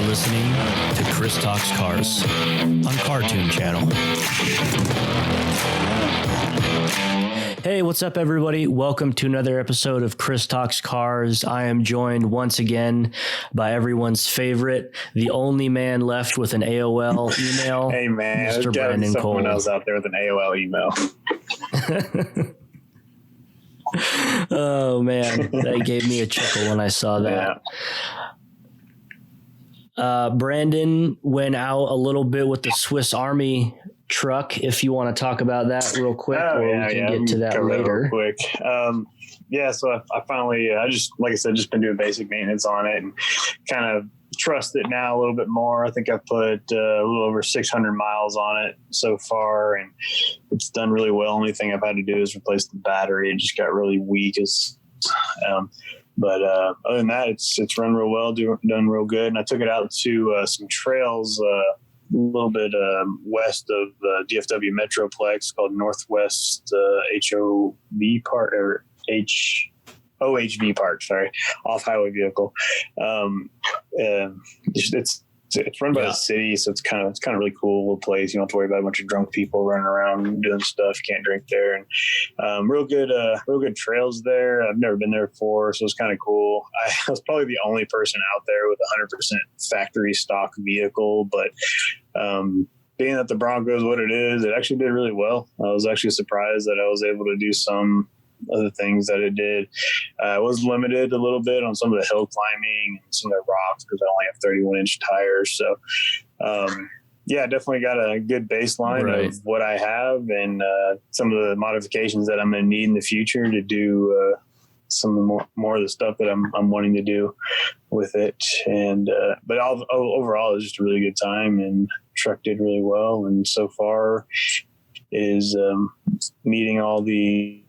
listening to Chris Talks Cars on Cartoon Channel. Hey, what's up, everybody? Welcome to another episode of Chris Talks Cars. I am joined once again by everyone's favorite, the only man left with an AOL email. Hey, man, Mr. there's got to be someone Cole. else out there with an AOL email. Oh, man, that gave me a chuckle when I saw that. Yeah. Brandon went out a little bit with the Swiss Army truck. If you want to talk about that real quick, or we can get to that later. Real quick. So I finally, like I said, just been doing basic maintenance on it and kind of trust it now a little bit more. I think I've put a little over 600 miles on it so far, and it's done really well. Only thing I've had to do is replace the battery. It just got really weak. But other than that, it's run real well, done real good. And I took it out to some trails a little bit west of the DFW Metroplex called Northwest HOV Park, or OHV Park, off-highway vehicle. It's run by the city, so it's kind of really cool little place. You don't have to worry about a bunch of drunk people running around doing stuff. You can't drink there, and real good trails there. I've never been there before, so it's kind of cool. I was probably the only person out there with 100% factory stock vehicle, but being that the Bronco's what it is, it actually did really well. I was actually surprised that I was able to do some other things that it did. I was limited a little bit on some of the hill climbing and some of the rocks because I only have 31-inch tires. So, definitely got a good baseline of what I have and some of the modifications that I'm going to need in the future to do some more of the stuff that I'm wanting to do with it. And but overall, it was just a really good time, and truck did really well. And so far is meeting all the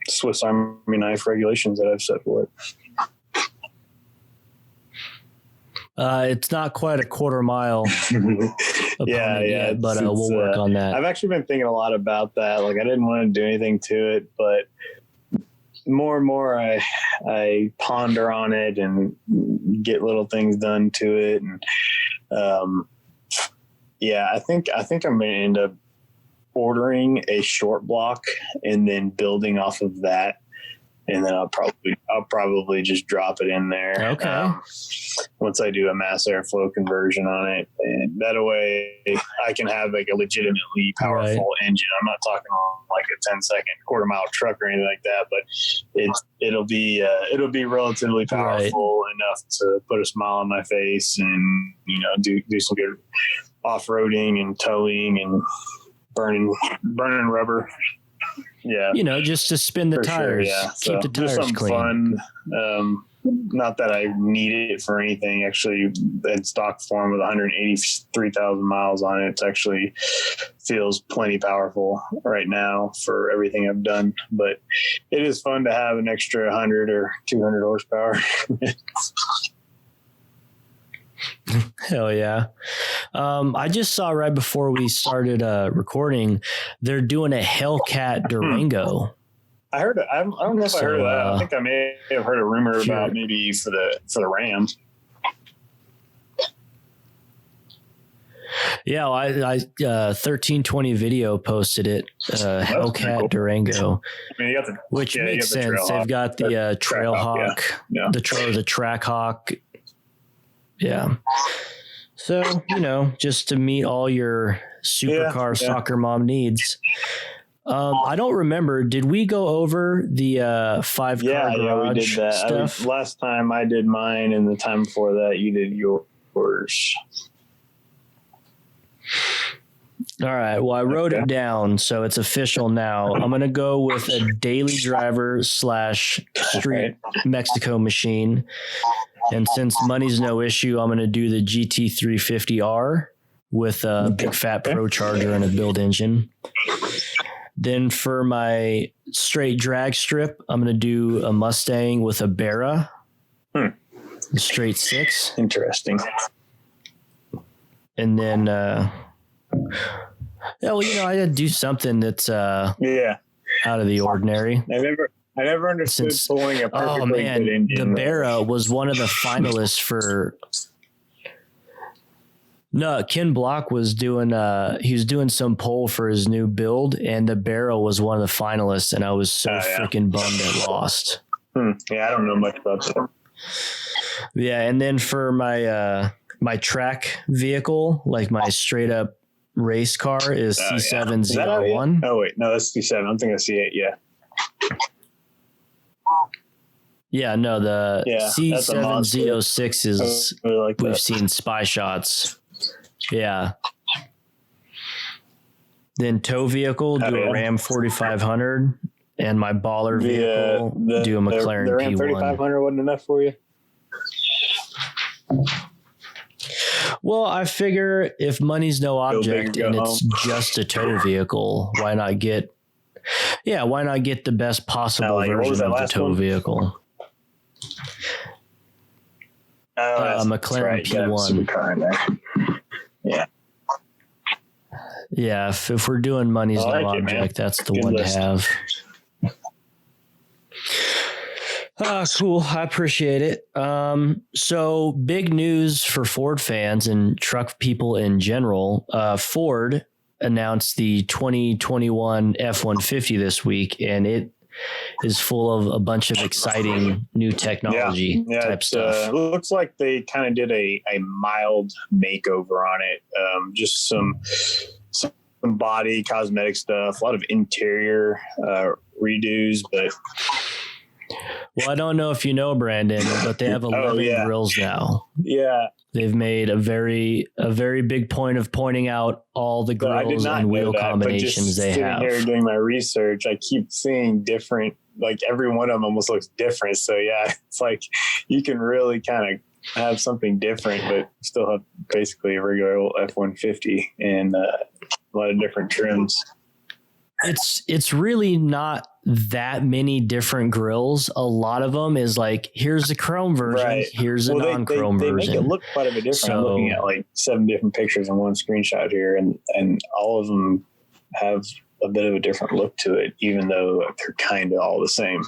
Swiss Army knife regulations that I've set for it. It's not quite a quarter mile. Yet, but we'll work on that. I've actually been thinking a lot about that. Like, I didn't want to do anything to it, but more and more I ponder on it and get little things done to it. And I think I'm going to end up ordering a short block and then building off of that, and then I'll probably just drop it in there. Okay. Once I do a mass airflow conversion on it, and that way I can have like a legitimately powerful engine. I'm not talking on like a 10-second quarter mile truck or anything like that, but it'll be relatively powerful enough to put a smile on my face and do some good off-roading and towing and burning rubber. Yeah. Just to spin the tires. Sure, yeah. Keep the tires just clean. Fun. Not that I need it for anything. Actually, in stock form with 183,000 miles on it, it actually feels plenty powerful right now for everything I've done. But it is fun to have an extra 100 or 200 horsepower. Hell yeah. I just saw right before we started recording, they're doing a Hellcat Durango. I heard it. I don't know if I heard of that. I think I may have heard a rumor about maybe for the Ram. Yeah, I 1320 video posted it. Hellcat cool. Durango, which makes sense. They've got the Trailhawk, the Trackhawk. Yeah. So, just to meet all your supercar soccer mom needs. I don't remember. Did we go over the 5-car garage we did that stuff? Last time I did mine, and the time before that you did yours. All right. Well, I wrote it down, so it's official now. I'm going to go with a daily driver / street Mexico machine. And since money's no issue, I'm going to do the GT350R with a big fat Pro Charger and a build engine. Then for my straight drag strip, I'm going to do a Mustang with a Barra, the straight 6. Interesting. And then, I had to do something that's out of the ordinary. I never understood pulling a perfectly good engine. The Barra was one of the finalists for No, Ken Block was doing he was doing some poll for his new build, and the barrel was one of the finalists, and I was so freaking bummed it lost. Yeah, I don't know much about that. Yeah, and then for my my track vehicle, like my straight up race car is C7Z01. Oh wait, no, that's C7. I'm thinking of C8. Yeah. Yeah, no, the C7Z06 is like we've seen spy shots. Yeah. Then tow vehicle, do a Ram 4500, and my baller vehicle, do a McLaren the Ram P1. 3500 wasn't enough for you? Well, I figure if money's no object and it's just a tow vehicle, why not get the best possible version of the tow vehicle? McLaren P1. Yeah. Yeah, if we're doing money's no object, that's the one list to have. Cool. I appreciate it. So big news for Ford fans and truck people in general. Ford announced the 2021 F-150 this week, and it is full of a bunch of exciting new technology type stuff. It looks like they kind of did a mild makeover on it. Just some body cosmetic stuff, a lot of interior redos, but well, I don't know if you know, Brandon, but they have 11 grills now. Yeah. They've made a very big point of pointing out all the grills and wheel combinations they have. Here doing my research, I keep seeing different, like every one of them almost looks different. So yeah, it's like you can really kind of have something different, but still have basically a regular old F-150 and a lot of different trims. It's really not that many different grills. A lot of them is like, here's a chrome version, here's a non-chrome version. They make it look quite a bit different. I'm looking at like 7 different pictures in one screenshot here, and all of them have a bit of a different look to it, even though they're kind of all the same.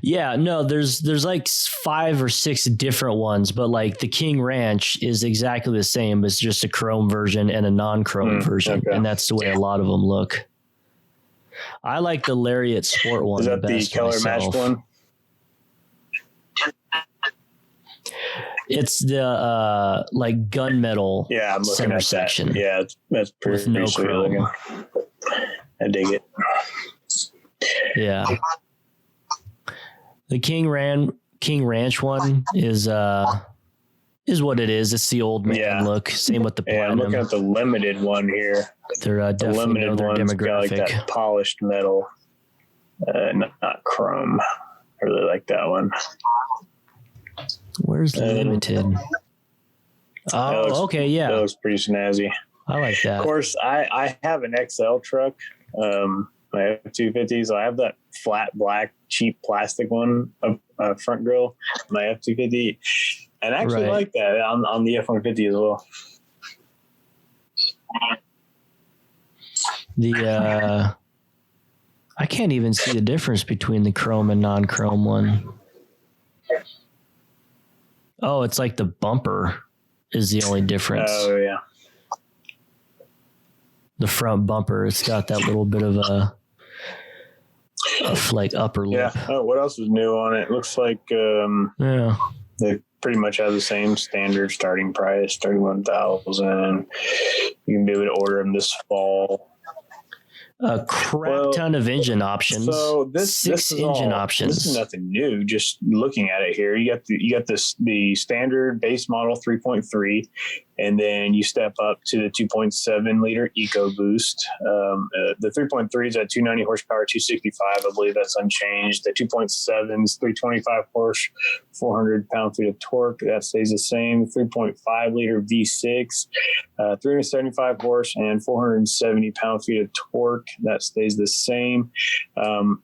Yeah, no, there's like 5 or 6 different ones, but like the King Ranch is exactly the same. It's just a chrome version and a non-chrome version, and that's the way a lot of them look. I like the Lariat Sport one. Is that the color matched one? It's the like gunmetal center section. Yeah, that's pretty with no chrome. I dig it. Yeah. The King Ranch one is what it is. It's the old man look. Same with the Platinum. I'm looking at the limited one here. They're definitely know their demographic. Got like that polished metal, not chrome. I really like that one. Where's the limited? Okay, yeah. That looks pretty snazzy. I like that. Of course, I have an XL truck. My F-250, so I have that flat black cheap plastic one, front grille, my F-250, and I actually like that on the F-150 as well. I can't even see the difference between the chrome and non-chrome one. Oh, it's like the bumper is the only difference. Oh yeah. The front bumper, it's got that little bit of a like upper lip. Yeah. Oh, what else is new on it? Looks like they pretty much have the same standard starting price, $31,000. You can be able to order them this fall. A crap ton of engine options. So this is engine options. This is nothing new. Just looking at it here, you got the standard base model 3.3, and then you step up to the 2.7 liter EcoBoost. The 3.3 is at 290 horsepower, 265. I believe that's unchanged. The 2.7 is 325 horse, 400 pound-feet of torque. That stays the same. 3.5 liter V6, 375 horse and 470 pound-feet of torque. That stays the same.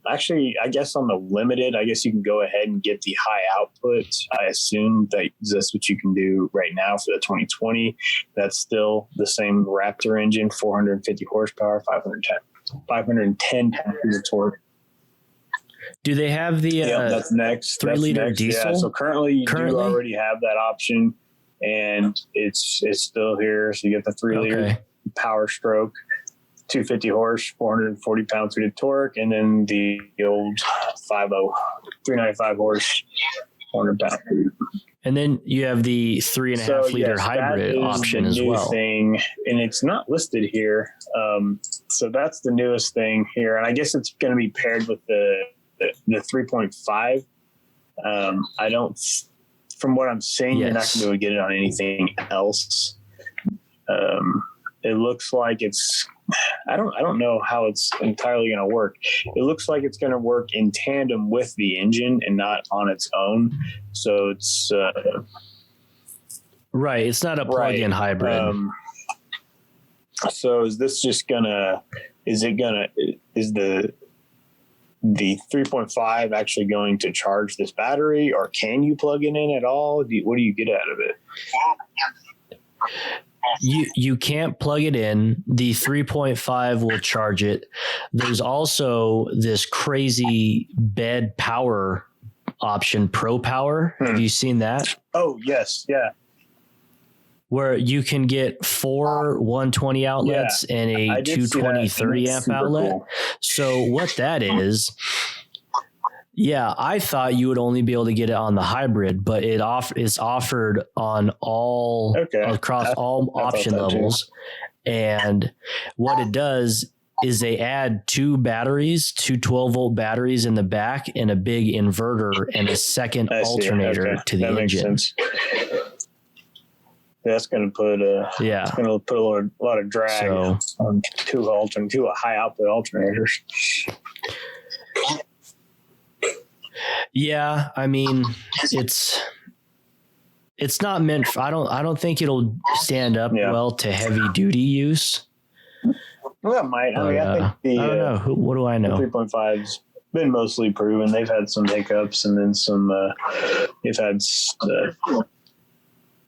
Actually, I guess on the limited, I guess you can go ahead and get the high output. I assume that's what you can do right now for the 2020. That's still the same Raptor engine, 450 horsepower, 510 pound-feet of torque. Do they have the that's next 3-liter diesel? Yeah, so currently you do already have that option, and it's still here. So you get the 3-liter Power Stroke, 250 horse, 440 pound-feet of torque, and then the old 395 horse, 400 pound. And then you have the 3.5 liter hybrid option as well. Thing, and it's not listed here. So that's the newest thing here, and I guess it's going to be paired with the 3.5. I don't, from what I'm seeing, you're not going to be able to get it on anything else. It looks like it's, I don't know how it's entirely going to work. It looks like it's going to work in tandem with the engine and not on its own. So it's right. It's not a plug-in hybrid. So is this just gonna? Is the 3.5 actually going to charge this battery, or can you plug it in at all? What do you get out of it? You can't plug it in. The 3.5 will charge it. There's also this crazy bed power option, Pro Power. Have you seen that? Oh, yes. Yeah. Where you can get 4 120 outlets and a 220 30 amp outlet. Cool. So what that is, I thought you would only be able to get it on the hybrid, but it's offered on all across all option levels. And what it does is they add 2 batteries, 2 12-volt batteries in the back, and a big inverter and a second alternator to the engine. Makes sense. That's going to put a lot of drag on two high output alternators. Yeah, I mean, it's not meant for, I don't think it'll stand up well to heavy duty use. Well, it might. I think I don't know. What do I know? 3.5's been mostly proven. They've had some hiccups, and then some. They've had.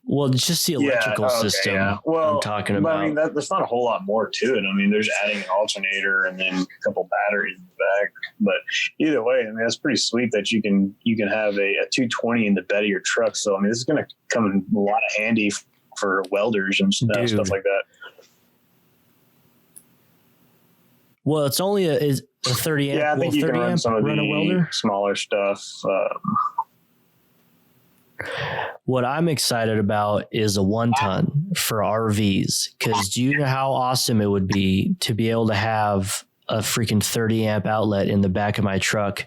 Well, just the electrical system I'm talking about. I mean, there's not a whole lot more to it. I mean, there's adding an alternator and then a couple batteries in the back. But either way, I mean, that's pretty sweet that you can have a 220 in the bed of your truck. So, I mean, this is going to come in a lot of handy for welders and stuff like that. Well, it's only a 30 amp. Yeah, I think you can run some of the welder? smaller stuff. What I'm excited about is a 1-ton for RVs, because do you know how awesome it would be to be able to have a freaking 30 amp outlet in the back of my truck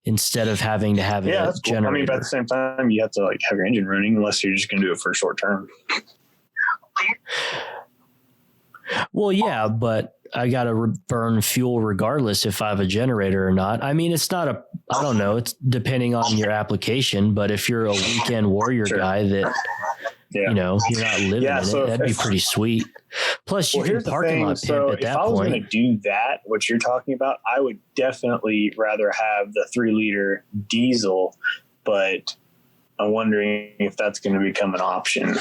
instead of having to have a generator? Cool. I mean, but at the same time, you have to have your engine running unless you're just going to do it for a short term. Well, yeah, but I got to burn fuel regardless if I have a generator or not. I mean, it's not I don't know. It's depending on your application, but if you're a weekend warrior guy that, you're not living in it, that'd be pretty sweet. Plus you can parking lot pimp at that point. If I was going to do that, what you're talking about, I would definitely rather have the 3-liter diesel, but I'm wondering if that's going to become an option.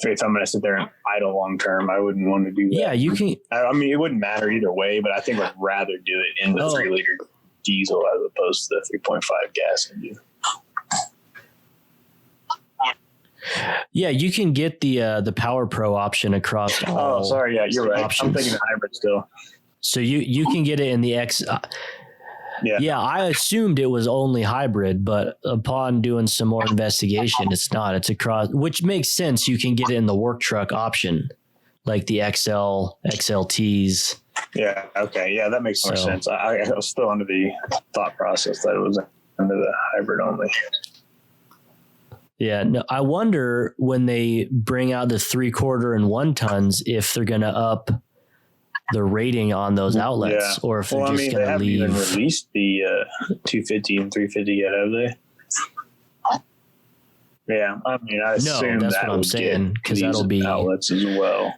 If I'm going to sit there and idle long term, I wouldn't want to do that. Yeah, you can. I mean, it wouldn't matter either way, but I think I'd rather do it in the 3-liter diesel as opposed to the 3.5 gas engine. Yeah, you can get the Power Pro option across all. Oh, sorry. Yeah, you're right. Options. I'm thinking the hybrid still. So you can get it in the X. Yeah, I assumed it was only hybrid, but upon doing some more investigation, it's not. It's across, which makes sense. You can get it in the work truck option, like the XL, XLTs. Yeah. Okay. Yeah, that makes more sense. I was still under the thought process that it was under the hybrid only. Yeah. No, I wonder when they bring out the 3/4 and 1-tons if they're going to up the rating on those outlets, or if they're just going to leave. They haven't even released the 250 and 350 yet, have they? Yeah, I mean, I assume that's what I'm saying, because that'll be outlets as well.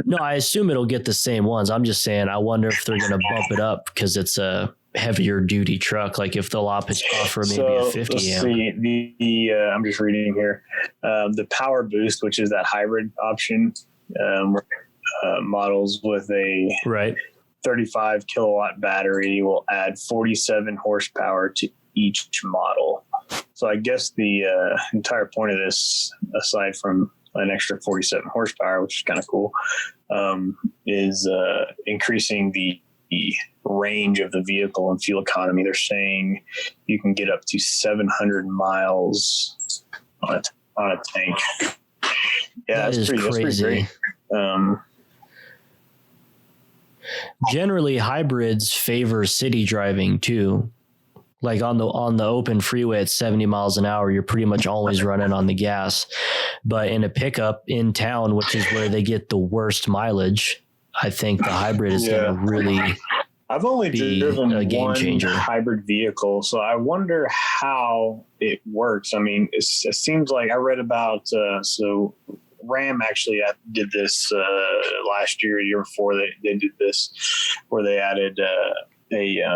No, I assume it'll get the same ones. I'm just saying, I wonder if they're going to bump it up because it's a heavier duty truck. Like if they'll offer maybe a 50 amp. See, I'm just reading here. The Power Boost, which is that hybrid option, models with a Right. 35 kilowatt battery will add 47 horsepower to each model. So I guess the entire point of this, aside from an extra 47 horsepower, which is kind of cool, is increasing the range of the vehicle and fuel economy. They're saying you can get up to 700 miles on a tank. Yeah, That is that's pretty crazy. great. Generally, hybrids favor city driving too. Like on the open freeway at 70 miles an hour, you're pretty much always running on the gas. But in a pickup in town, which is where they get the worst mileage, I think the hybrid is going to really I've only driven a game one changer. hybrid vehicle, so I wonder how it works. I mean, it seems like I read about, so Ram actually did this last year, year before they did this, where they added a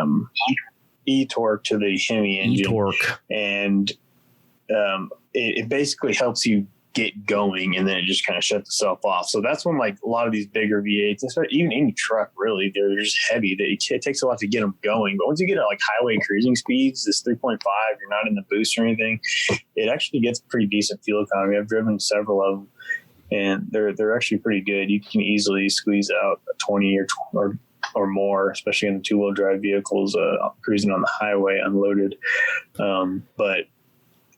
e-torque to the Hemi engine. E-torque. And it basically helps you get going, and then it just kind of shuts itself off. So that's when, like, a lot of these bigger V8s, even any truck, really, they're just heavy. It takes a lot to get them going. But once you get at like highway cruising speeds, this 3.5, you're not in the boost or anything, it actually gets pretty decent fuel economy. I've driven several of them, and they're actually pretty good. You can easily squeeze out a 20 or more, especially in the two-wheel drive vehicles, cruising on the highway unloaded. But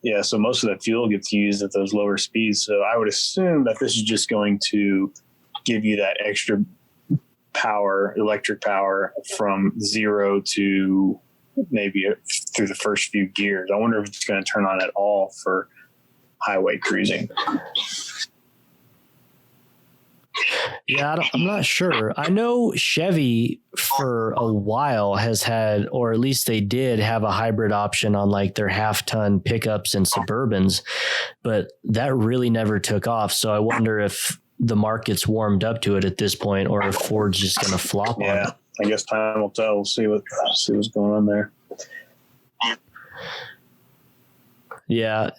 yeah, so most of that fuel gets used at those lower speeds. So I would assume that this is just going to give you that extra power, electric power, from 0 to maybe through the first few gears. I wonder if it's going to turn on at all for highway cruising. Yeah, I'm not sure. I know Chevy for a while has had, or at least they did have, a hybrid option on like their half-ton pickups and Suburbans, but that really never took off. So I wonder if the market's warmed up to it at this point, or if Ford's just going to flop on it. I guess time will tell. We'll see what's going on there. Yeah,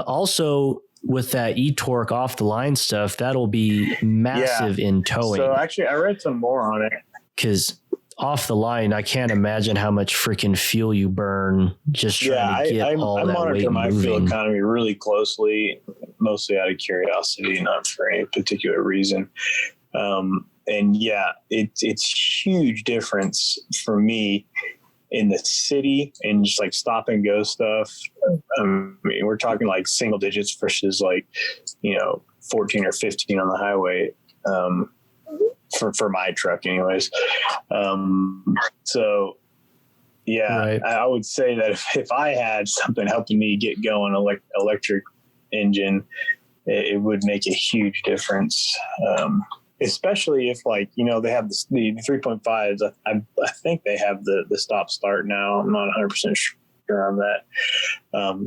also with that e-torque off the line stuff, that'll be massive in towing. So actually, I read some more on it. Because off the line, I can't imagine how much freaking fuel you burn just trying to get all that weight moving. I monitor my fuel economy really closely, mostly out of curiosity, not for any particular reason. And yeah, it's huge difference for me in the city and just like stop and go stuff. I mean, we're talking like single digits versus like, 14 or 15 on the highway, for my truck anyways. So yeah, right. I would say that if I had something helping me get going, electric engine, it would make a huge difference. Especially if, like, they have the 3.5s. I think they have the stop start now. I'm not 100% sure on that.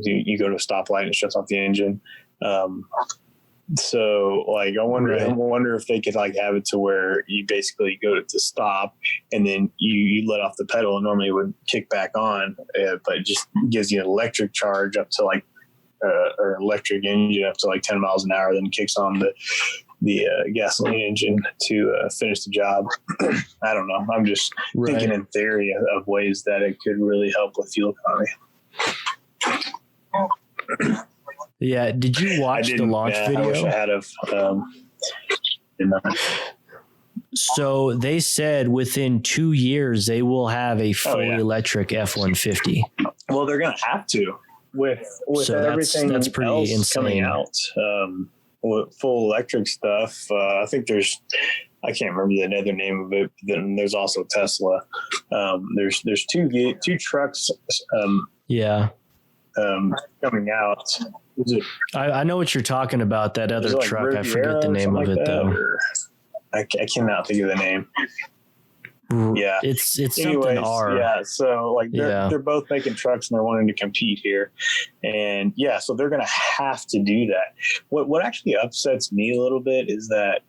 You go to a stoplight and it shuts off the engine. So like, I wonder if they could like have it to where you basically go to stop and then you let off the pedal, and normally it would kick back on, but it just gives you an electric charge up to like, or electric engine up to like 10 miles an hour, then kicks on the gasoline engine to finish the job. I don't know. I'm just thinking in theory of ways that it could really help with fuel economy. Yeah. Did you watch the launch video? I wish I had of. So they said within 2 years they will have a fully electric F-150. Well, they're going to have to with so everything that's pretty else insane. Coming out. With full electric stuff, I think I can't remember the other name of it. Then there's also Tesla. There's two trucks. Coming out. I know what you're talking about. That other truck. Riviera, I forget the name of it though. I cannot think of the name. Yeah, it's something R. Yeah, so like they're both making trucks and they're wanting to compete here, and yeah, so they're gonna have to do that. What actually upsets me a little bit is that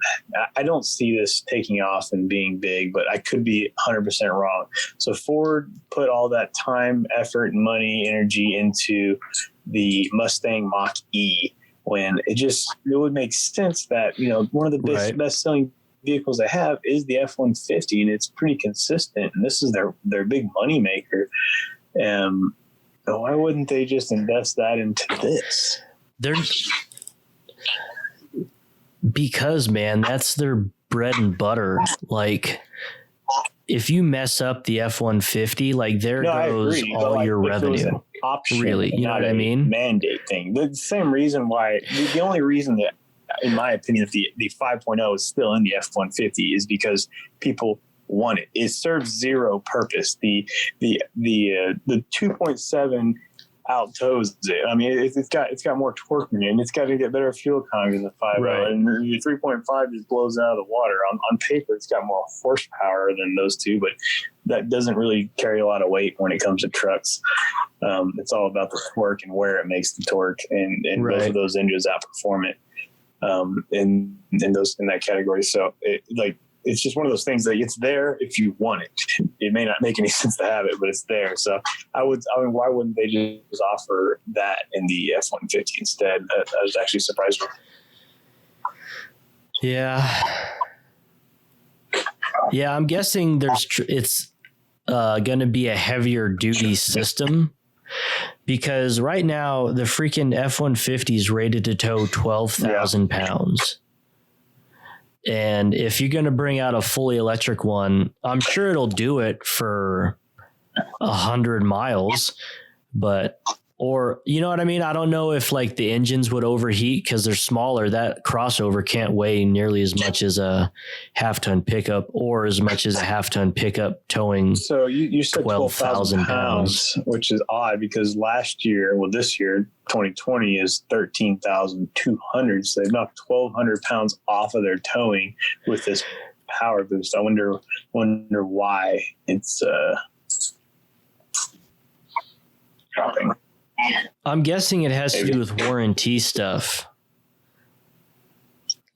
I don't see this taking off and being big, but I could be 100% wrong. So Ford put all that time, effort, money, energy into the Mustang Mach-E when it would make sense that one of the best selling vehicles they have is the F-150, and it's pretty consistent. And this is their big money maker. Why wouldn't they just invest that into this? Because, man, that's their bread and butter. Like, if you mess up the F-150, like goes all your revenue. Option, really, you know what I mean? Mandate thing. The same reason why, the only reason that, in my opinion, the 5.0 is still in the F-150 is because people want it. It serves zero purpose. The 2.7 outtows it. I mean, it's got more torque in it, and it's got to get better fuel economy than the 5.0. Right. And the 3.5 just blows out of the water. On paper, it's got more horsepower than those two, but that doesn't really carry a lot of weight when it comes to trucks. It's all about the torque and where it makes the torque, and right. Both of those engines outperform it in that category. So it's just one of those things that it's there if you want it. It may not make any sense to have it, but it's there. So I mean, why wouldn't they just offer that in the F-150 instead? That was actually surprising. Yeah. Yeah, I'm guessing it's going to be a heavier duty system, because right now the freaking F-150 is rated to tow 12,000 pounds. And if you're going to bring out a fully electric one, I'm sure it'll do it for 100 miles, or you know what I mean? I don't know if like the engines would overheat because they're smaller. That crossover can't weigh nearly as much as a half-ton pickup, or as much as a half-ton pickup towing. So you said 12,000 pounds, which is odd because this year, 2020 is 13,200. So they've knocked 1,200 pounds off of their towing with this power boost. I wonder why it's dropping. I'm guessing it has to do with warranty stuff.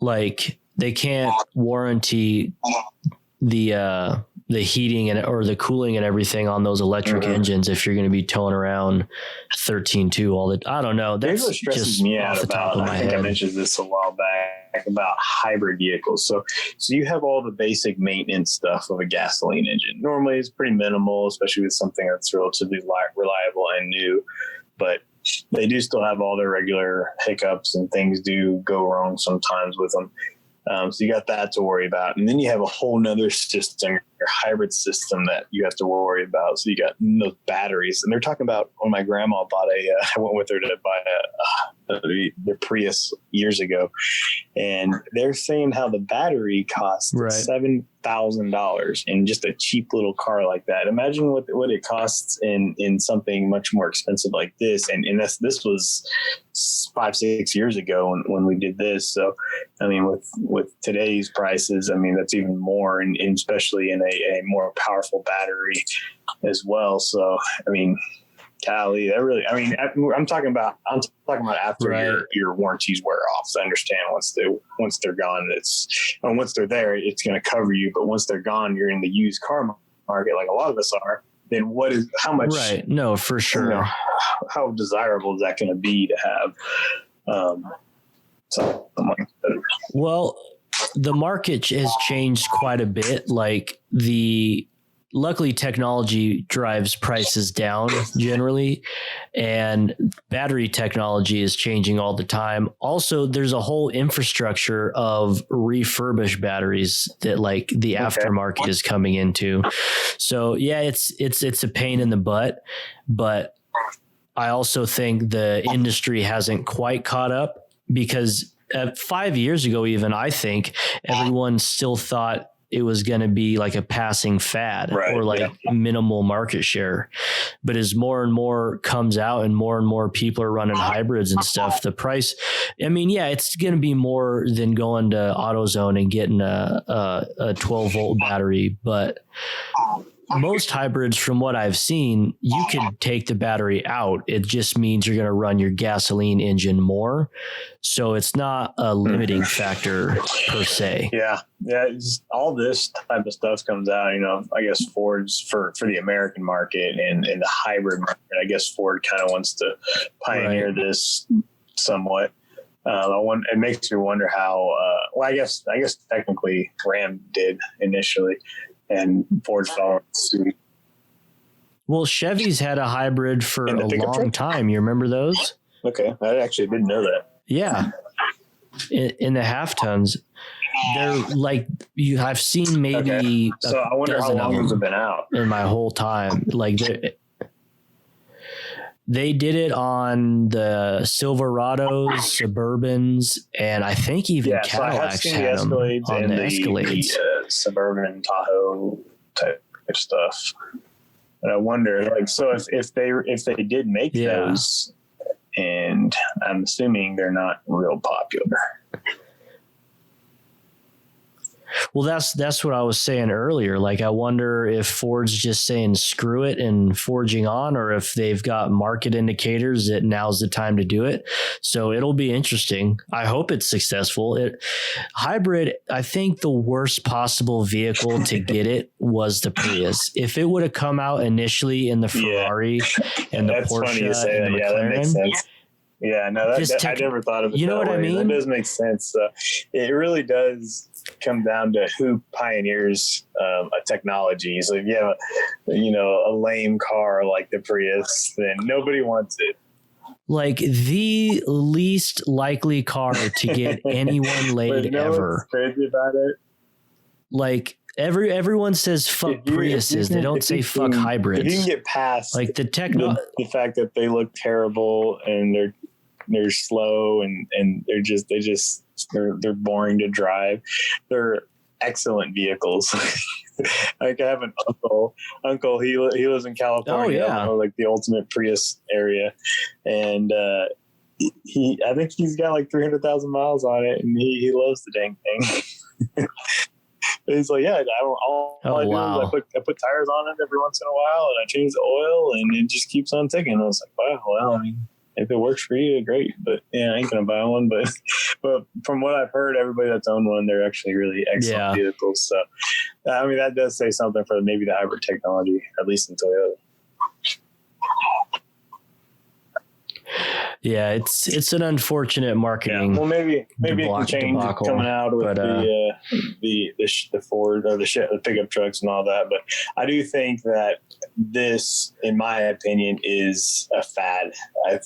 Like they can't warranty the heating or the cooling and everything on those electric engines if you're going to be towing around 13.2 all the. I don't know. That's what stresses just me out off the top about. of my I think head. I mentioned this a while back about hybrid vehicles. So you have all the basic maintenance stuff of a gasoline engine. Normally, it's pretty minimal, especially with something that's relatively reliable and new. But they do still have all their regular hiccups, and things do go wrong sometimes with them. So you got that to worry about. And then you have a whole nother system, your hybrid system, that you have to worry about. So you got those batteries. And they're talking about when my grandma bought I went with her to buy the Prius years ago. And they're saying how the battery costs $7,000 in just a cheap little car like that. Imagine what it costs in something much more expensive like this. And this was 5-6 years ago when we did this. So, I mean, with today's prices, I mean, that's even more, and especially in a more powerful battery as well. So, I mean, golly, that really, I mean, I'm talking about after your warranties wear off. So I understand once they're gone, once they're there, it's going to cover you. But once they're gone, you're in the used car market, like a lot of us are. Then how much? Right. No, for sure. How desirable is that going to be to have? Something like that? Well, the market has changed quite a bit. Like luckily technology drives prices down generally, and battery technology is changing all the time. Also, there's a whole infrastructure of refurbished batteries that like the aftermarket is coming into. So yeah, it's a pain in the butt, but I also think the industry hasn't quite caught up, because 5 years ago, even, I think everyone still thought it was going to be like a passing fad or like minimal market share. But as more and more comes out and more people are running hybrids and stuff, the price, I mean, yeah, it's going to be more than going to AutoZone and getting a 12 volt battery. But most hybrids, from what I've seen, you could take the battery out. It just means you're going to run your gasoline engine more. So it's not a limiting factor per se. Yeah. All this type of stuff comes out, I guess Ford's for the American market and the hybrid market. I guess Ford kind of wants to pioneer this somewhat. It makes me wonder how. Well, I guess technically Ram did initially, and Ford followed suit. Well, Chevy's had a hybrid for a long time. You remember those? Okay, I actually didn't know that. Yeah, in the half tons, they're like I've seen maybe. Okay. So I wonder how long those have been out in my whole time. Like they did it on the Silverados, Suburbans, and I think even Cadillacs had them on the Escalades. The Suburban Tahoe type of stuff. And I wonder, like, so if they did make those, and I'm assuming they're not real popular. Well, that's what I was saying earlier. Like, I wonder if Ford's just saying screw it and forging on, or if they've got market indicators that now's the time to do it. So it'll be interesting. I hope it's successful. Hybrid, I think the worst possible vehicle to get it was the Prius. If it would have come out initially in the Ferrari and the Porsche and the McLaren, that makes sense. Yeah, no, I never thought of it. You know what I mean? That does make sense. It really does come down to who pioneers a technology. So if you have a lame car like the Prius, then nobody wants it. Like the least likely car to get anyone laid ever. Crazy about it. Like everyone says fuck Priuses. They don't say fuck hybrids. If you can get past like the fact that they look terrible and they're slow and they're boring to drive. They're excellent vehegos. Like I have an uncle. He lives in California, like the ultimate Prius area, and I think he's got like 300,000 miles on it, and he loves the dang thing. He's like, yeah, all I do is I put tires on it every once in a while, and I change the oil, and it just keeps on ticking. And I was like, wow, well, I mean, if it works for you, great. But yeah, I ain't gonna buy one. But from what I've heard, everybody that's owned one, they're actually really excellent vehicles. So I mean, that does say something for maybe the hybrid technology, at least in Toyota. Yeah, it's an unfortunate marketing. Yeah. Well, maybe it can change coming out with the Ford or the pickup trucks and all that. But I do think that this, in my opinion, is a fad. I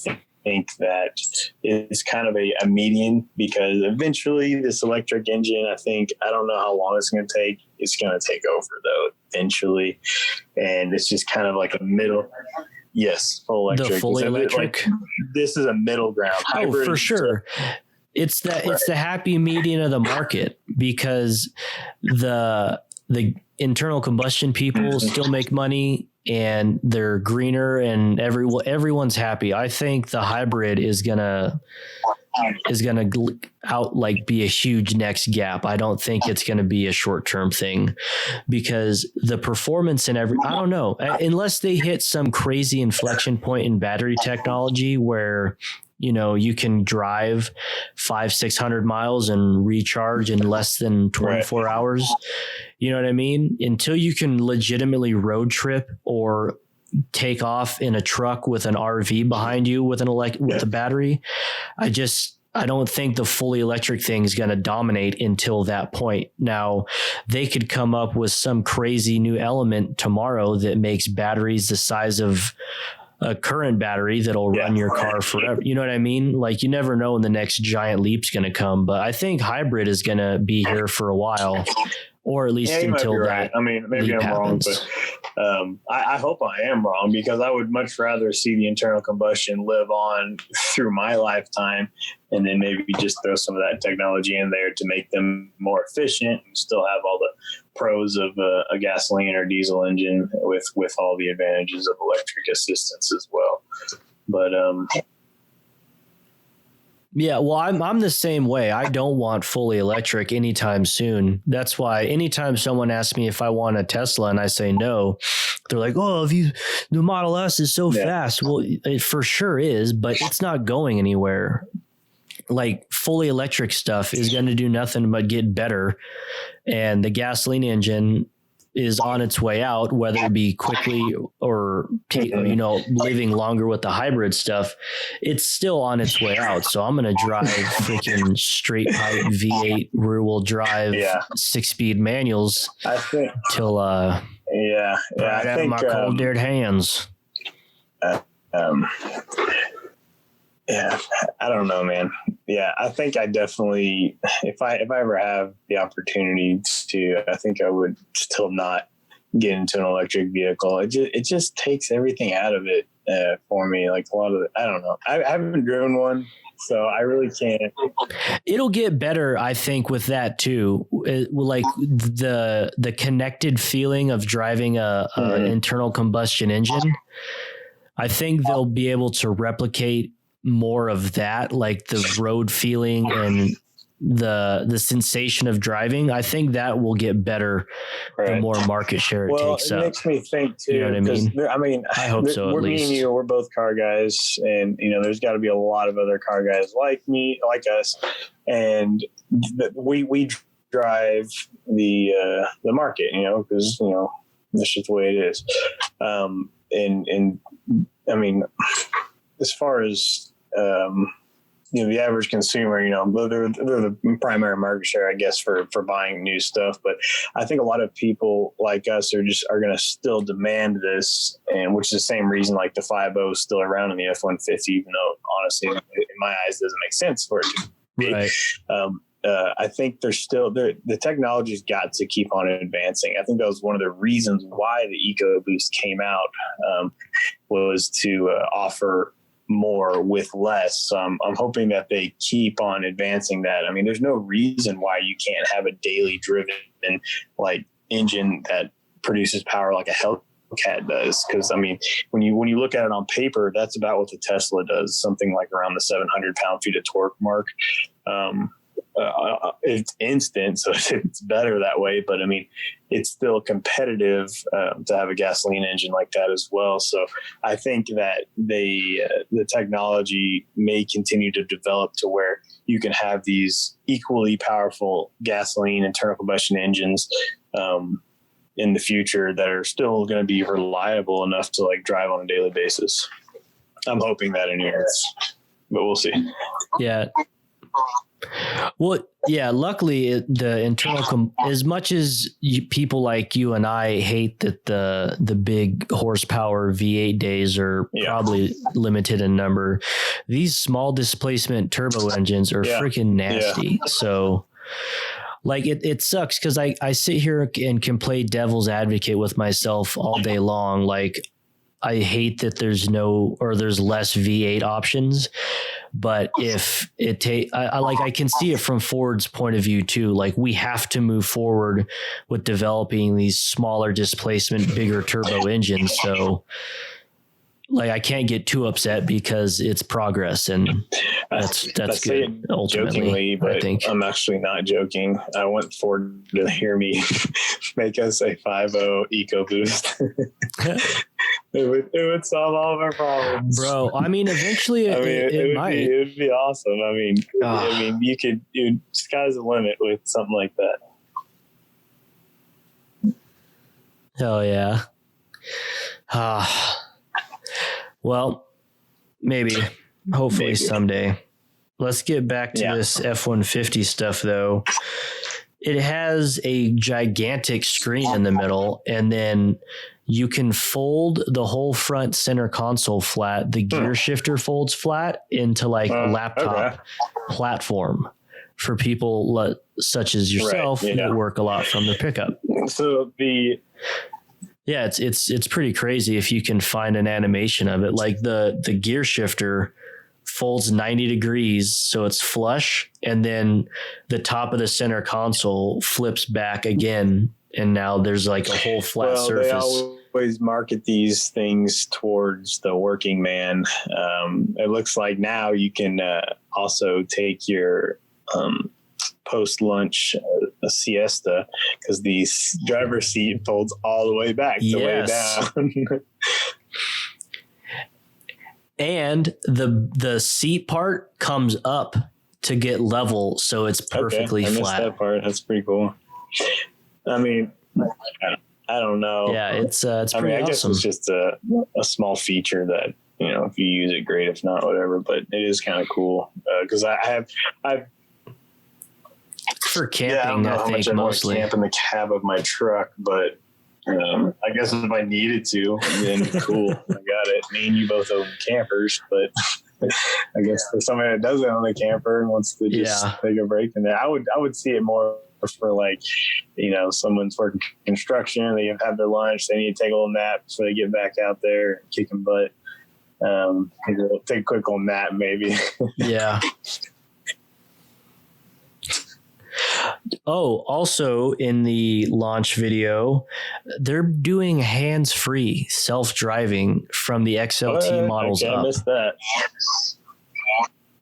think that it's kind of a median, because eventually this electric engine, I don't know how long it's going to take. It's going to take over though eventually, and it's just kind of like a middle. Yes, full electric. The fully electric. This is a middle ground. Hybrid, for sure. It's the happy median of the market, because the internal combustion people still make money and they're greener and everyone's happy. I think the hybrid is gonna be a huge next gap. I don't think it's going to be a short-term thing, because the performance I don't know, unless they hit some crazy inflection point in battery technology where, you can drive 500-600 miles and recharge in less than 24 hours. You know what I mean? Until you can legitimately road trip or take off in a truck with an RV behind you with with a battery, I don't think the fully electric thing is going to dominate until that point. Now, they could come up with some crazy new element tomorrow that makes batteries the size of a current battery that'll run your car forever. You know what I mean? Like, you never know when the next giant leap's going to come, but I think hybrid is going to be here for a while, or at least until that. Right. I mean, maybe I'm wrong, but I hope I am wrong, because I would much rather see the internal combustion live on through my lifetime, and then maybe just throw some of that technology in there to make them more efficient and still have all the pros of a gasoline or diesel engine with all the advantages of electric assistance as well. But yeah, well, I'm the same way. I don't want fully electric anytime soon. That's why anytime someone asks me if I want a Tesla and I say no, they're like, "Oh, the Model S is so fast." Well, it for sure is, but it's not going anywhere. Like, fully electric stuff is going to do nothing but get better, and the gasoline engine is on its way out, whether it be quickly or living longer with the hybrid stuff, it's still on its way out. So I'm going to drive freaking straight pipe V8 rear wheel drive 6-speed manuals till I think my cold dead hands. Yeah, I don't know, man. Yeah, I think I definitely, if I ever have the opportunity to, I think I would still not get into an electric vehicle. It just takes everything out of it for me. Like a lot of I don't know. I haven't driven one, so I really can't. It'll get better, I think, with that too. Like the connected feeling of driving a internal combustion engine. I think they'll be able to replicate more of that, like the road feeling and the sensation of driving. I think that will get better the more market share it takes up. It makes me think too. You know what I mean? I hope so. At least me and you, we're both car guys, and there's got to be a lot of other car guys like us, and we drive the market, because that's just the way it is. And I mean, as far as the average consumer, they're the primary market share, I guess, for buying new stuff. But I think a lot of people like us are going to still demand this, and which is the same reason like the 5.0 is still around in the F-150, even though honestly, in my eyes, it doesn't make sense for it to be. Right. I think the technology's got to keep on advancing. I think that was one of the reasons why the EcoBoost came out, was to offer more with less. So I'm hoping that they keep on advancing that. I mean, there's no reason why you can't have a daily driven like engine that produces power like a Hellcat does. Because I mean, when you look at it on paper, that's about what the Tesla does, something like around the 700 pound-feet of torque mark. It's instant, so it's better that way. But I mean, it's still competitive to have a gasoline engine like that as well. So I think that the technology may continue to develop to where you can have these equally powerful gasoline internal combustion engines in the future that are still going to be reliable enough to like drive on a daily basis. I'm hoping that anyways, but we'll see. Yeah. Well, yeah, luckily the internal, as much as people like you and I hate that the big horsepower V8 days are probably limited in number, these small displacement turbo engines are freaking nasty. Yeah. So like it sucks because I sit here and can play devil's advocate with myself all day long. Like I hate that there's less V8 options. But if it I can see it from Ford's point of view too. Like we have to move forward with developing these smaller displacement, bigger turbo engines. So like I can't get too upset because it's progress, and that's good. Ultimately, jokingly, but I think I'm actually not joking. I want Ford to hear me make us a 5.0 EcoBoost. It would solve all of our problems, bro. I mean, eventually, it might. It would be awesome. I mean, you could. Sky's the limit with something like that. Hell yeah. Well, maybe, hopefully someday. Let's get back to this F-150 stuff, though. It has a gigantic screen in the middle, and then you can fold the whole front center console flat. The gear shifter folds flat into like a laptop platform for people such as yourself that work a lot from the pickup. So it's pretty crazy if you can find an animation of it. Like the gear shifter folds 90 degrees, so it's flush, and then the top of the center console flips back again, and now there's like a whole flat surface. They always market these things towards the working man. It looks like now you can also take your post-lunch a siesta, because the driver's seat folds all the way back to way down. And the seat part comes up to get level, so it's perfectly flat. I missed that part. That's pretty cool. I mean, I don't know. Yeah, it's pretty I guess awesome. it's just a small feature that, if you use it, great. If not, whatever. But it is kind of cool because I've for camping. I don't know how much I want to mostly camp in the cab of my truck, but I guess if I needed to, then cool, I got it. Me and you both own campers, but I guess for somebody that doesn't own a camper and wants to just take a break in there, I would see it more for like, someone's working construction, they have their lunch, they need to take a little nap before they get back out there kicking butt. Take a quick little nap maybe. Yeah. Oh, also in the launch video, they're doing hands-free self-driving from the XLT models up. I missed that.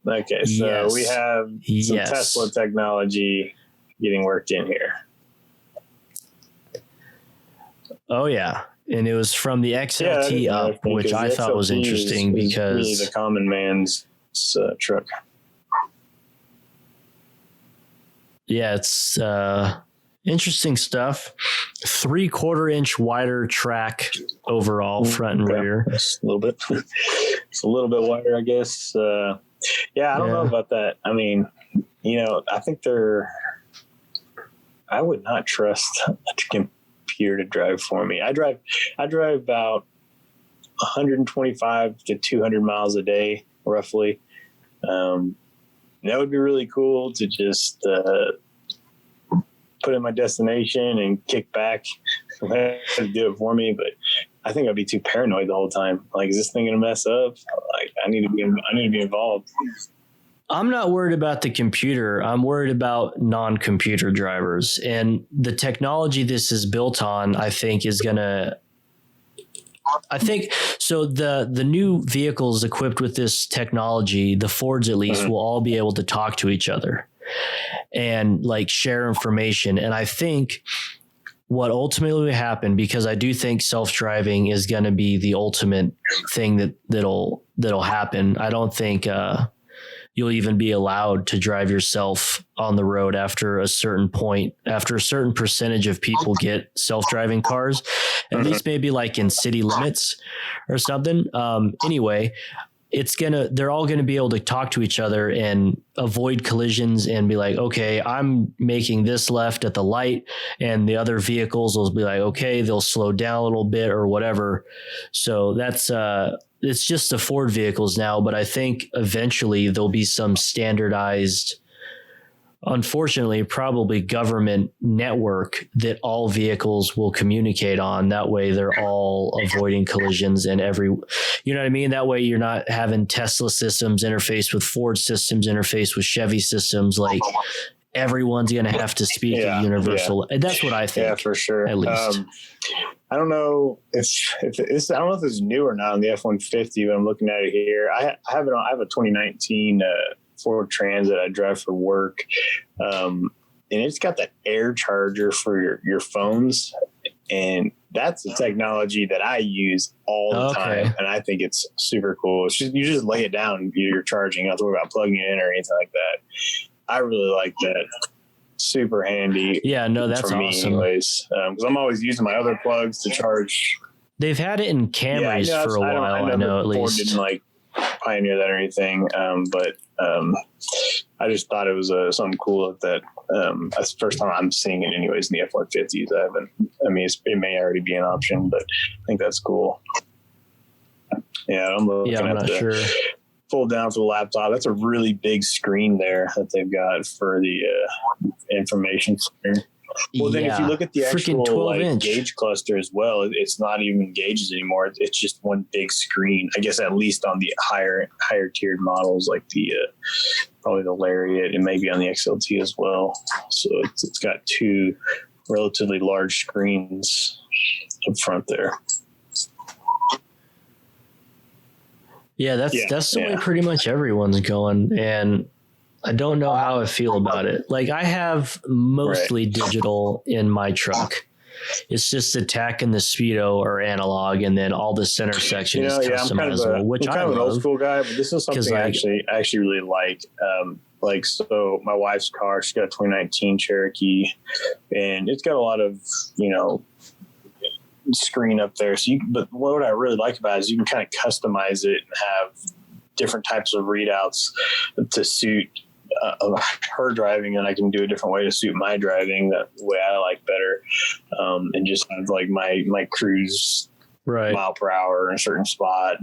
Okay, so we have some Tesla technology getting worked in here. Oh, yeah. And it was from the XLT up, which I thought was interesting because really the common man's truck. Yeah, it's interesting stuff. 3/4 inch wider track overall, front and rear. It's a little bit. It's a little bit wider, I guess. I don't know about that. I mean, I think I would not trust a computer to drive for me. I drive about 125 to 200 miles a day, roughly. That would be really cool to just put in my destination and kick back and do it for me. But I think I'd be too paranoid the whole time. Like, is this thing going to mess up? Like, I need to be involved. I'm not worried about the computer. I'm worried about non-computer drivers, and the technology this is built on, I think so. The new vehicles equipped with this technology, the Fords at least, will all be able to talk to each other and like share information. And I think what ultimately will happen, because I do think self-driving is going to be the ultimate thing that'll happen. I don't think you'll even be allowed to drive yourself on the road after a certain point, after a certain percentage of people get self-driving cars, at least maybe like in city limits or something. Anyway, they're all going to be able to talk to each other and avoid collisions and be like, okay, I'm making this left at the light, and the other vehicles will be like, okay, they'll slow down a little bit or whatever. So that's, it's just the Ford vehicles now, but I think eventually there'll be some standardized, unfortunately, probably government network that all vehicles will communicate on. That way they're all avoiding collisions and you know what I mean? That way you're not having Tesla systems interface with Ford systems, interface with Chevy systems. Like, everyone's going to have to speak a universal. And that's what I think. Yeah, for sure. At least. I don't know if it's, I don't know if it's new or not on the F-150, but I'm looking at it here. I have a 2019 Ford Transit I drive for work. And it's got that air charger for your phones. And that's the technology that I use all the time. And I think it's super cool. It's just, you just lay it down, you're charging. You don't have to worry about plugging it in or anything like that. I really like that. Super handy. Yeah, no, that's for me awesome. Anyways, because I'm always using my other plugs to charge. They've had it in Camrys for a while. I know at least. Ford didn't like pioneer that or anything, but I just thought it was something cool that that's the first time I'm seeing it anyways in the F-150s. It may already be an option, but I think that's cool. Yeah, I'm looking I'm not sure. Fold down for the laptop. That's a really big screen there that they've got for the information center. Well, then if you look at the actual 12-inch gauge cluster as well, it's not even gauges anymore. It's just one big screen. I guess at least on the higher tiered models, like the probably the Lariat, and maybe on the XLT as well. So it's got two relatively large screens up front there. Yeah, that's the way pretty much everyone's going, and I don't know how I feel about it. Like, I have mostly digital in my truck. It's just the tach and the speedo are analog, and then all the center section is customizable, which I'm kind of an old school guy, but this is something I actually really like. So my wife's car, she's got a 2019 Cherokee, and it's got a lot of, screen up there. But what I really like about it is you can kind of customize it and have different types of readouts to suit her driving, and I can do a different way to suit my driving, that way I like better, and just have like my cruise mile per hour in a certain spot,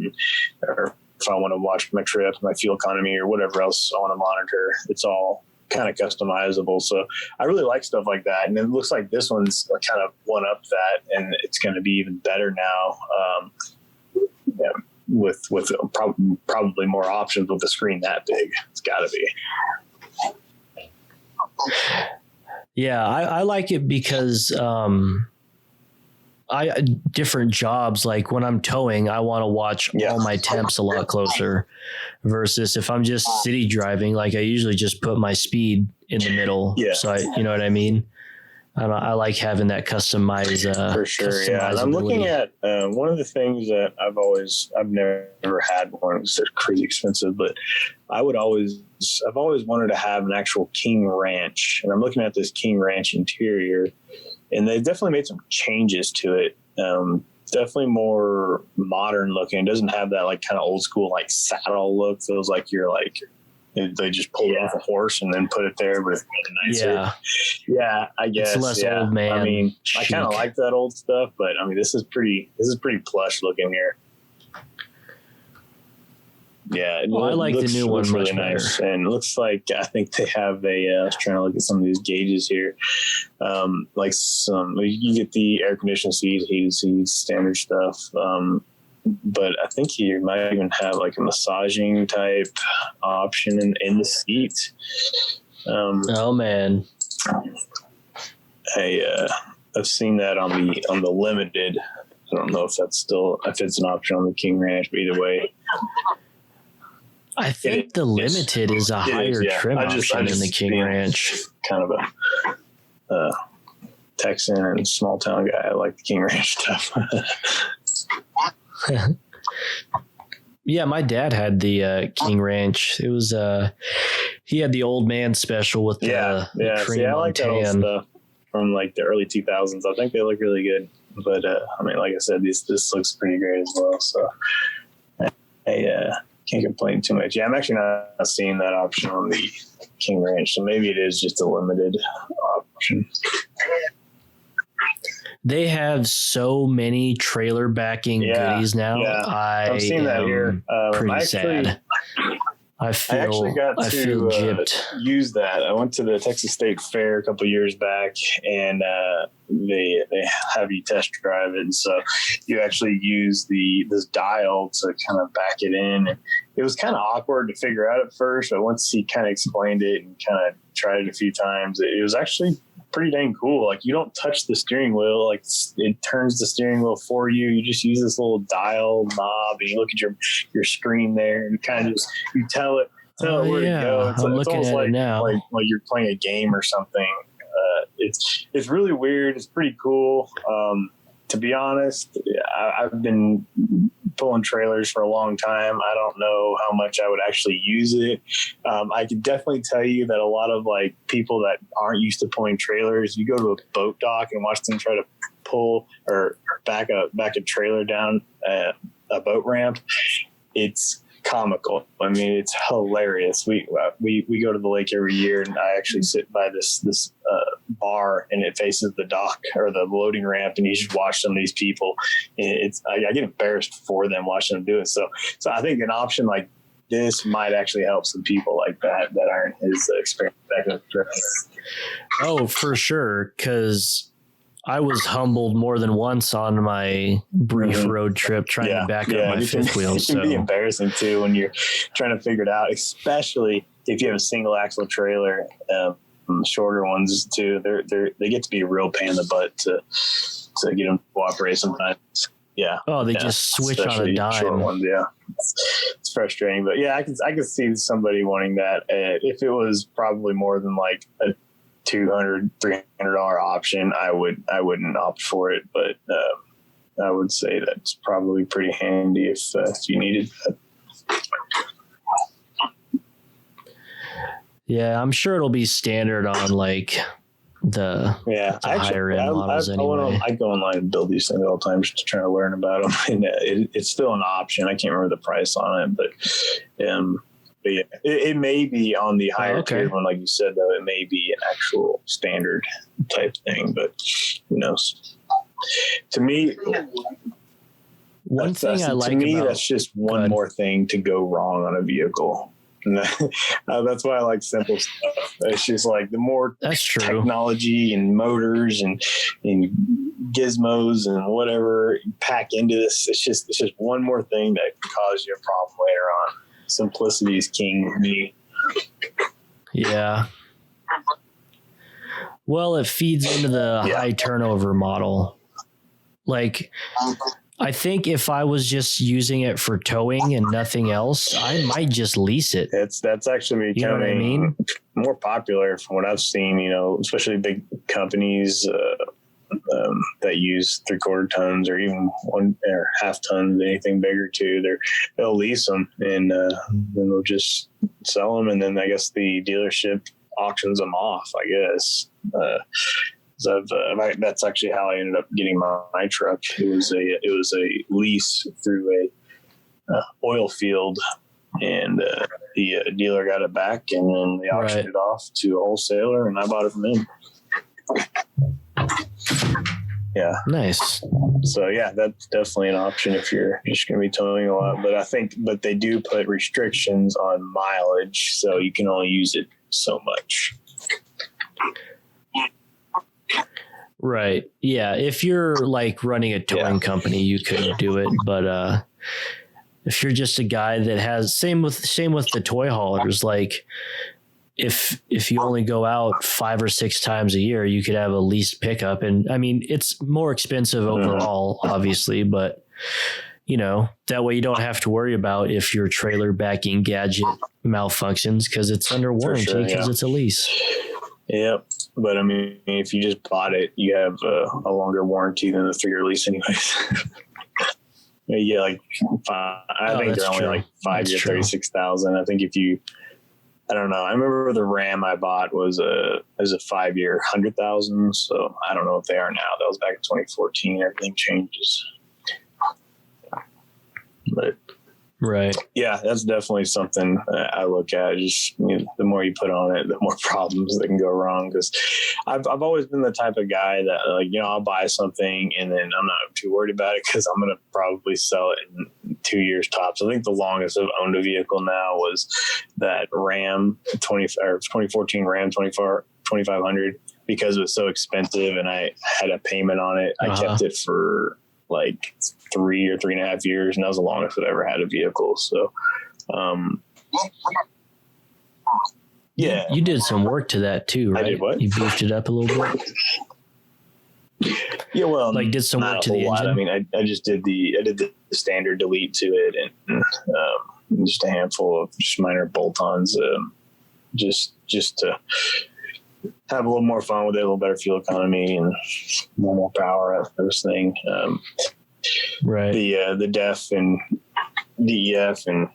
or if I want to watch my trip, my fuel economy, or whatever else I want to monitor. It's all kind of customizable. So I really like stuff like that. And it looks like this one's kind of one up that, and it's going to be even better now. With probably more options with the screen that big. It's got to be. Yeah, I like it because different jobs, like when I'm towing, I want to watch all my temps a lot closer versus if I'm just city driving, like I usually just put my speed in the middle. Yeah. So you know what I mean? I like having that customized. For sure. Yeah. And I'm looking at one of the things that I've never had one. It's crazy expensive, but I've always wanted to have an actual King Ranch, and I'm looking at this King Ranch interior, and they've definitely made some changes to it. Definitely more modern looking. It doesn't have that like kind of old school like saddle look. Feels like you're like they just pulled it off a horse and then put it there, but it's nicer. Yeah, I guess. It's less old man. I mean, chic. I kind of like that old stuff, but I mean, this is pretty plush looking here. Yeah, I like the new one really much nice, better. and it looks like I think they have I was trying to look at some of these gauges here, like you get the air conditioned seats, heated seats, standard stuff. But I think you might even have like a massaging type option in the seat. Oh man, I've seen that on the limited. I don't know if it's an option on the King Ranch, but either way. I think the limited is a higher trim option than the King Ranch. Kind of a Texan and small town guy. I like the King Ranch stuff. Yeah, my dad had the King Ranch. It was he had the old man special with the cream I like that old tan stuff from like the early 2000s. I think they look really good. But I mean, like I said, this looks pretty great as well. So I can't complain too much. Yeah, I'm actually not seeing that option on the King Ranch, so maybe it is just a limited option. They have so many trailer backing goodies now. Yeah. I'm seeing that here. Pretty sad. I actually got to use that. I went to the Texas State Fair a couple of years back, and they have you test drive it. And so you actually use this dial to kind of back it in. And it was kind of awkward to figure out at first, but once he kind of explained it and kind of tried it a few times, it was actually pretty dang cool. Like, you don't touch the steering wheel, like it turns the steering wheel for you. You just use this little dial knob, and you look at your screen there, and kind of just you tell it where to go. It's almost like now, like you're playing a game or something. It's really weird. It's pretty cool. To be honest, I've been pulling trailers for a long time. I don't know how much I would actually use it. I can definitely tell you that a lot of like people that aren't used to pulling trailers, you go to a boat dock and watch them try to pull or back a trailer down a boat ramp. It's comical. I mean, it's hilarious. We go to the lake every year, and I actually sit by this bar, and it faces the dock or the loading ramp, and you just watch some of these people. I get embarrassed for them watching them do it. So I think an option like this might actually help some people like that aren't as experienced. Oh, for sure, because I was humbled more than once on my brief road trip trying to back up my fifth wheel. It can be embarrassing too when you're trying to figure it out, especially if you have a single axle trailer. Shorter ones too. They get to be a real pain in the butt to get them to cooperate sometimes. Yeah. Oh, they just switch on a dime. Short ones, yeah. It's frustrating, but yeah, I can see somebody wanting that. If it was probably more than like a $200, $300 option, I wouldn't opt for it, but I would say that's probably pretty handy if you needed that. Yeah, I'm sure it'll be standard on like higher end models anyway. I go online and build these things all the time just to try to learn about them. And it's still an option. I can't remember the price on it, but yeah, it may be on the higher tier one, like you said, though. It may be an actual standard type thing, but who knows? To me, that's just one more thing to go wrong on a vehicle. And that's why I like simple stuff. It's just like the more technology and motors and gizmos and whatever you pack into this, it's just one more thing that can cause you a problem later on. Simplicity is king to me. Yeah. Well, it feeds into the high turnover model. Like, I think if I was just using it for towing and nothing else, I might just lease it. That's actually becoming more popular from what I've seen, especially big companies that use 3/4 tons or even 1 or half tons, anything bigger too. They'll lease them and then they'll just sell them. And then I guess the dealership auctions them off, I guess. That's actually how I ended up getting my truck. It was a lease through a oil field, and the dealer got it back, and then they auctioned it off to a wholesaler, and I bought it from him. Yeah. Nice. So yeah, that's definitely an option if you're just going to be towing a lot. But they do put restrictions on mileage, so you can only use it so much. Right. Yeah. If you're like running a towing company, you could do it. But if you're just a guy that has same with the toy haulers, like if you only go out 5 or 6 times a year, you could have a leased pickup. And I mean, it's more expensive overall, obviously, but that way you don't have to worry about if your trailer backing gadget malfunctions because it's under warranty because it's a lease. Yep. But I mean, if you just bought it, you have a longer warranty than the 3-year lease anyways. Yeah, like I think they're only like 5 years, 36,000. I think I don't know. I remember the Ram I bought was a 5-year, 100,000. So I don't know if they are now. That was back in 2014. Everything changes. But right. Yeah, that's definitely something I look at. Just the more you put on it, the more problems that can go wrong. Because I've always been the type of guy that I'll buy something and then I'm not too worried about it because I'm gonna probably sell it in 2 years tops. I think the longest I've owned a vehicle now was that Ram 2014 Ram 2500 because it was so expensive and I had a payment on it. I kept it for like 3 or 3.5 years, and that was the longest I've ever had a vehicle. So, yeah, you did some work to that too, right? I did what? You beefed it up a little bit. Yeah, well, like did some work to the engine. I mean, I just did the standard delete to it, and just a handful of just minor bolt-ons, just to have a little more fun with it, a little better fuel economy and more power out of this thing. Right. The DEF and DEF and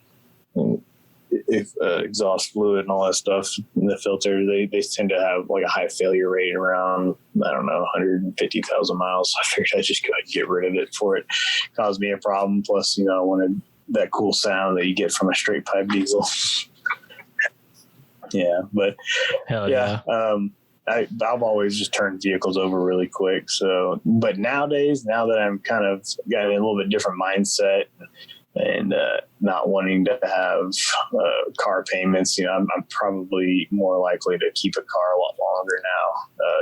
exhaust fluid and all that stuff in the filter, they tend to have like a high failure rate around, 150,000 miles. So I figured I'd just go ahead and get rid of it before it caused me a problem. Plus, I wanted that cool sound that you get from a straight pipe diesel. Yeah, but hell yeah. I've always just turned vehicles over really quick. So, but nowadays, now that I'm kind of got a little bit different mindset and not wanting to have car payments, I'm probably more likely to keep a car a lot longer now,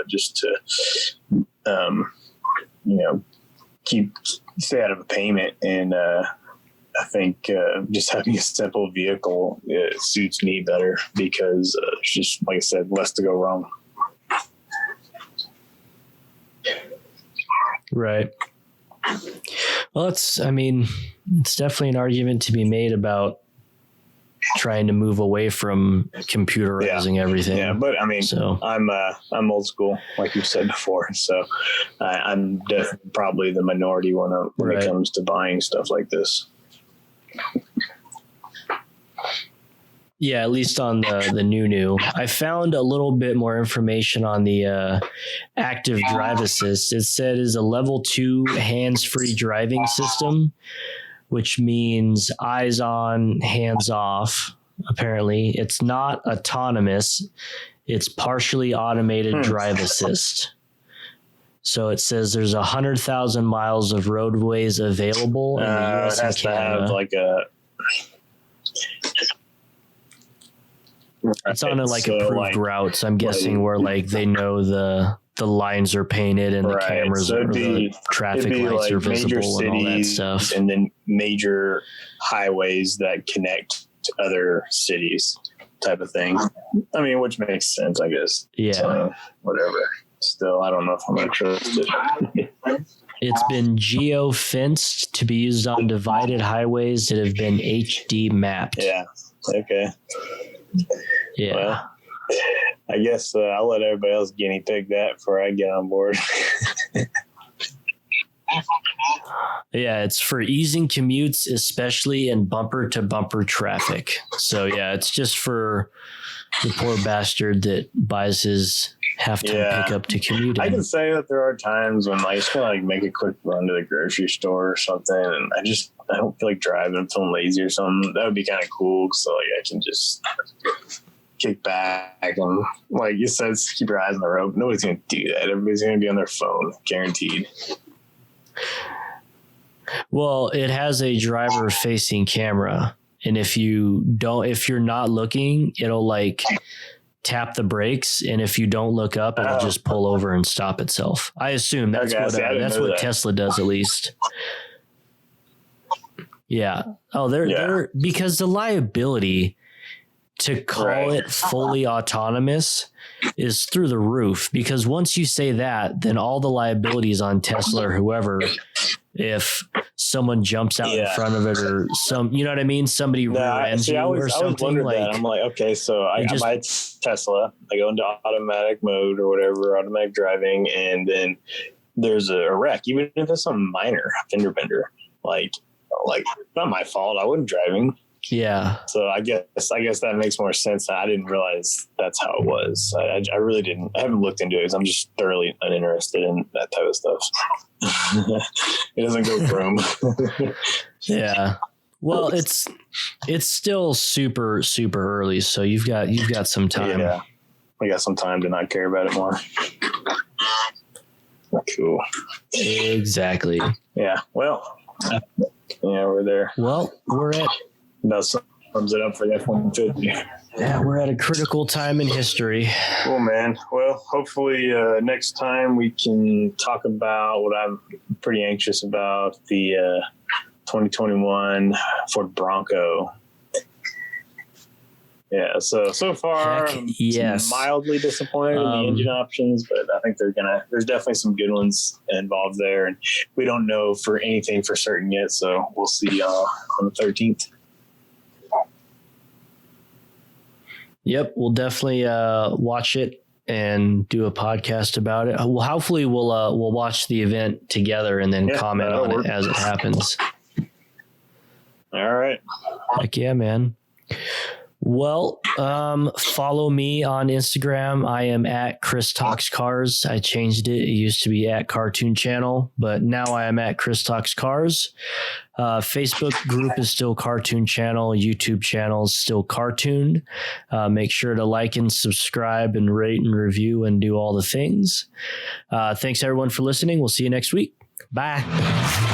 just to, stay out of a payment. And I think just having a simple vehicle suits me better because it's just, like I said, less to go wrong. Right. Well, it's definitely an argument to be made about trying to move away from computerizing everything. Yeah, but I'm old school, like you said before. So I'm definitely probably the minority one when it comes to buying stuff like this. Yeah, at least on the new. I found a little bit more information on the active drive assist. It said is a level 2 hands-free driving system, which means eyes on, hands off. Apparently, it's not autonomous. It's partially automated drive assist. So it says there's 100,000 miles of roadways available in the U.S. It has and Canada. to have like a. It's on approved routes. I'm guessing where like they know the lines are painted and the cameras so the traffic lights are visible and all that stuff. And then major highways that connect to other cities, type of thing. I mean, which makes sense, I guess. Yeah. So, whatever. Still, I don't know if I'm interested. It's been geo-fenced to be used on divided highways that have been HD mapped. Yeah. Okay. Yeah. Well, I guess I'll let everybody else guinea pig that before I get on board. Yeah, it's for easing commutes, especially in bumper-to-bumper traffic. So, yeah, it's just for the poor bastard that buys his halftime pickup to commute in. I can say that there are times when I just kind of make a quick run to the grocery store or something, and I don't feel like driving. I'm feeling lazy or something. That would be kind of cool, so like I can just kick back and, like you said, keep your eyes on the road. Nobody's going to do that. Everybody's going to be on their phone, guaranteed. Well, it has a driver-facing camera, and if you're not looking, it'll like tap the brakes, and if you don't look up, it'll just pull over and stop itself. I assume that's what Tesla does, at least. Yeah. Oh, they're because the liability to call it fully autonomous is through the roof, because once you say that, then all the liability is on Tesla or whoever. If someone jumps out in front of it or you know what I mean? Somebody rear ends you or something. Like that. I'm like, okay, so I buy Tesla, I go into automatic mode or whatever, automatic driving, and then there's a wreck, even if it's some minor fender bender, like not my fault. I wasn't driving. Yeah. So I guess that makes more sense. I didn't realize that's how it was. I really didn't. I haven't looked into it because I'm just thoroughly uninterested in that type of stuff. It doesn't go vroom. Yeah. Well, it's still super, super early, so you've got some time. Yeah. I got some time to not care about it more. Cool. Exactly. Yeah. Well, we're there. Well, we're at. That sums it up for the F-150. Yeah, we're at a critical time in history. Cool, man. Well, hopefully next time we can talk about what I'm pretty anxious about, the 2021 Ford Bronco. Yeah, so far I'm mildly disappointed in the engine options, but I think there's definitely some good ones involved there, and we don't know for anything for certain yet, so we'll see on the 13th. Yep, we'll definitely watch it and do a podcast about it. Well, hopefully we'll watch the event together and then comment on it as it happens. All right. Heck yeah, man. Well, follow me on Instagram. I am at ChrisTalksCars. I changed it. It used to be at Cartoon Channel, but now I am at ChrisTalksCars. Facebook group is still Cartoon Channel. YouTube channel is still Cartoon. Make sure to like and subscribe and rate and review and do all the things. Thanks everyone for listening. We'll see you next week. Bye.